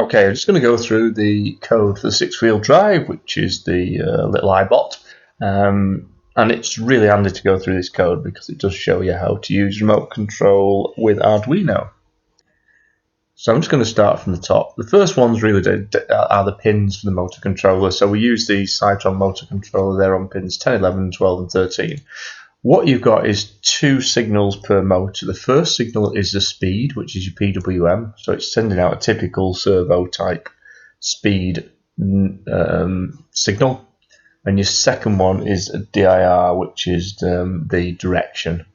Okay, I'm just going to go through the code for the six-wheel drive, which is the little iBot. And it's really handy to go through this code because it does show you how to use remote control with Arduino. So I'm just going to start from the top. The first ones really are the pins for the motor controller. So we use the Cytron motor controller there on pins 10, 11, 12 and 13. What you've got is two signals per motor. The first signal is the speed, which is your PWM. So it's sending out a typical servo type speed signal. And your second one is a DIR, which is the direction.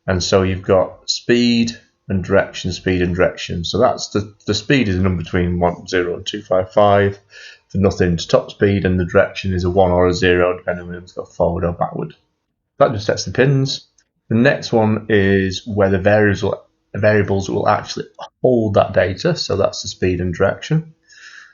And so you've got speed and direction, speed and direction. So that's the speed is a number between 10 and 255 for nothing to top speed, and the direction is a 1 or a 0 depending on whether it's got forward or backward. That just sets the pins. The next one is where the variables will actually hold that data, so that's the speed and direction.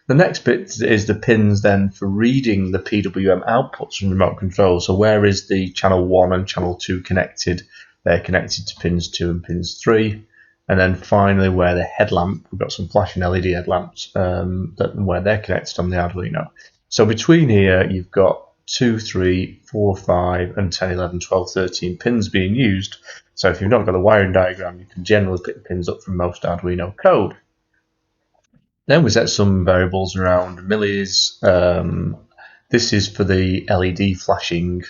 The next bit is the pins then for reading the PWM outputs from remote control. So where is the channel 1 and channel 2 connected? They're connected to pins 2 and pins 3. And then finally where the headlamp, we've got some flashing LED headlamps where they're connected on the Arduino. So between here you've got 2, 3, 4, 5 and 10, 11, 12, 13 pins being used. So if you've not got a wiring diagram, you can generally pick the pins up from most Arduino code. Then we set some variables around millis. This is for the LED flashing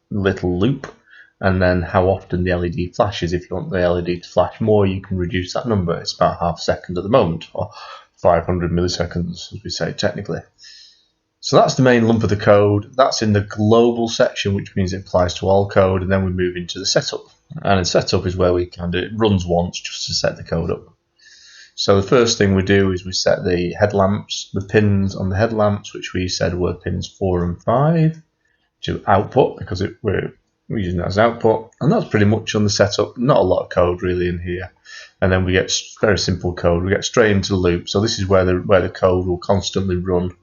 little loop, and then how often the LED flashes. If you want the LED to flash more, you can reduce that number. It's about half a second at the moment, or 500 milliseconds as we say technically. So that's the main lump of the code. That's in the global section, which means it applies to all code, and then we move into the setup. And in setup is where we can do it runs once just to set the code up. So the first thing we do is we set the headlamps, the pins on the headlamps, which we said were pins 4 and 5, to output because we're using that as output. And that's pretty much on the setup. Not a lot of code really in here. And then we get very simple code. We get straight into the loop. So this is where the code will constantly run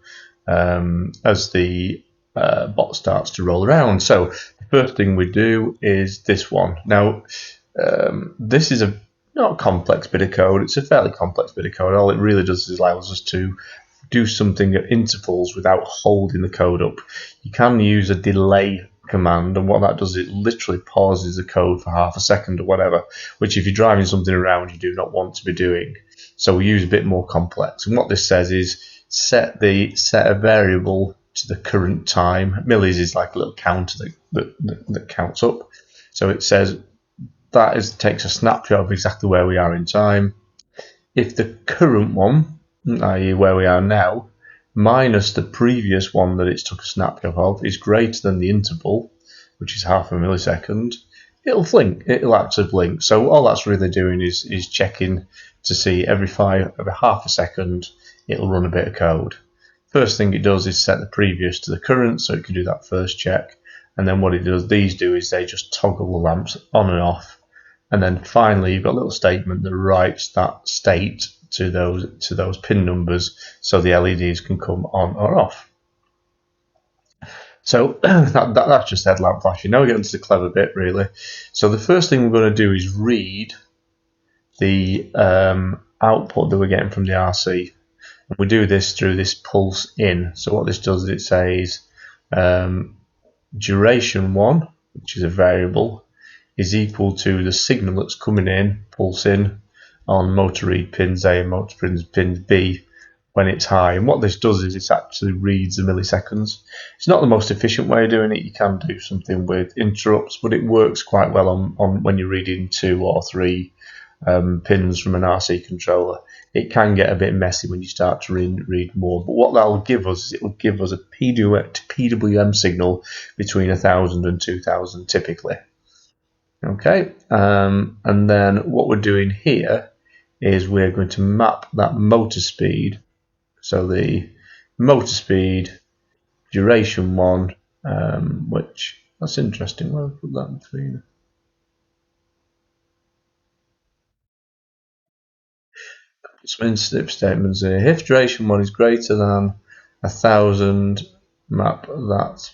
as the bot starts to roll around. So the first thing we do is this one. Now this is not a complex bit of code. It's a fairly complex bit of code. All it really does is allows us to do something at intervals without holding the code up. You can use a delay command, and what that does is it literally pauses the code for half a second or whatever, which if you're driving something around you do not want to be doing. So we use a bit more complex, and what this says is set a variable to the current time. Millis is like a little counter that counts up. So it says that takes a snapshot of exactly where we are in time. If the current one, i.e. where we are now, minus the previous one that it took a snapshot of is greater than the interval, which is half a millisecond, it'll actually blink. So all that's really doing is checking to see every half a second it'll run a bit of code. First thing it does is set the previous to the current, so it can do that first check. And then what these do is they just toggle the lamps on and off. And then finally you've got a little statement that writes that state to those pin numbers so the LEDs can come on or off. So that's just headlamp flashing. Now we get into the clever bit really. So the first thing we're going to do is read the output that we're getting from the RC. And we do this through this pulse in. So what this does is it says duration 1, which is a variable, is equal to the signal that's coming in, pulse in, on motor read pins A and motor read pins B when it's high. And what this does is it actually reads the milliseconds. It's not the most efficient way of doing it. You can do something with interrupts, but it works quite well on when you're reading 2 or 3 pins from an RC controller. It can get a bit messy when you start to read more, but what that'll give us is it will give us a PWM signal between 1000 and 2000 typically. Okay, and then what we're doing here is we're going to map that motor speed. So the motor speed duration 1, which that's interesting. Where put that between? Some if statements here. If duration 1 is greater than 1000, map that.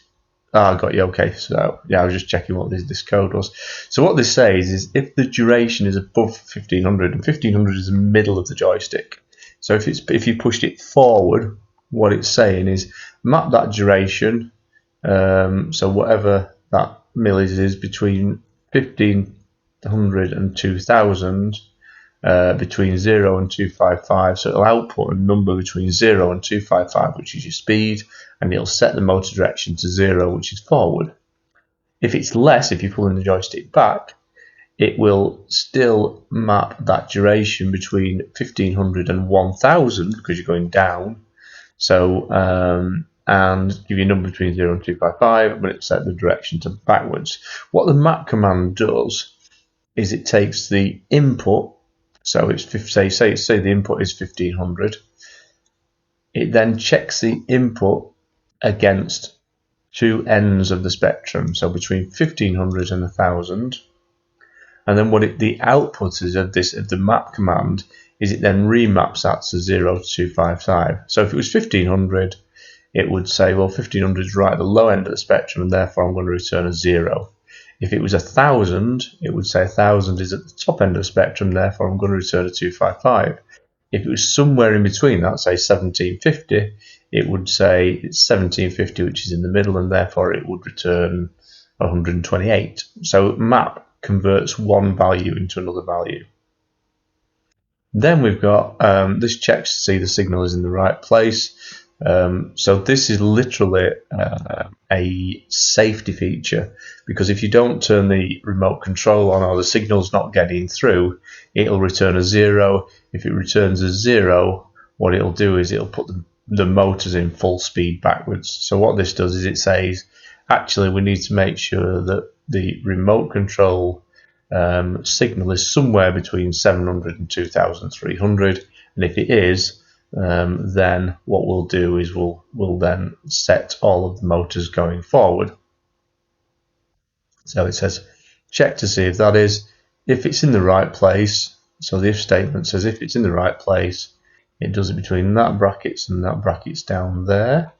I got you. Okay, so yeah, I was just checking what this code was. So what this says is if the duration is above 1500, and 1500 is the middle of the joystick. So if you pushed it forward, what it's saying is map that duration. So whatever that millis is between 1500 and 2000, between 0 and 255. So it'll output a number between 0 and 255, which is your speed, and it'll set the motor direction to 0, which is forward. If it's less, if you're pulling the joystick back, it will still map that duration between 1500 and 1000 because you're going down. So, and give you a number between 0 and 255, but it set the direction to backwards. What the map command does is it takes the input, so it's say the input is 1500. It then checks the input against two ends of the spectrum, so between 1500 and 1000. And then the output is of the map command is it then remaps that to 0 to 255. So if it was 1500, it would say, well, 1500 is right at the low end of the spectrum, and therefore I'm going to return a 0. If it was 1000, it would say 1000 is at the top end of the spectrum, therefore I'm going to return a 255. If it was somewhere in between that, say 1750, it would say it's 1750, which is in the middle, and therefore it would return 128. So map converts one value into another value. Then we've got this checks to see the signal is in the right place. So this is literally a safety feature, because if you don't turn the remote control on or the signal's not getting through, it'll return a 0. If it returns a 0, what it'll do is it'll put the motors in full speed backwards. So what this does is it says, actually we need to make sure that the remote control signal is somewhere between 700 and 2300, and if it is, then what we'll do is we'll then set all of the motors going forward. So it says check to see if that is, if it's in the right place. So the if statement says if it's in the right place, it does it between that brackets and that brackets down there.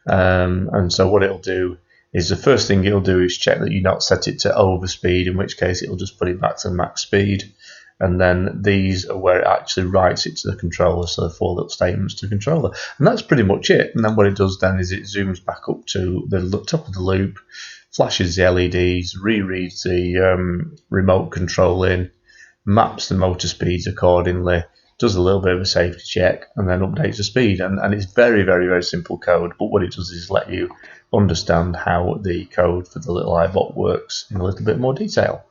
And so what it'll do is the first thing it'll do is check that you not set it to overspeed, in which case it'll just put it back to max speed. And then these are where it actually writes it to the controller, so the 4 little statements to the controller. And that's pretty much it. And then what it does then is it zooms back up to the top of the loop, flashes the LEDs, rereads the remote control in, maps the motor speeds accordingly, does a little bit of a safety check, and then updates the speed. And it's very, very, very simple code, but what it does is let you understand how the code for the little iBot works in a little bit more detail.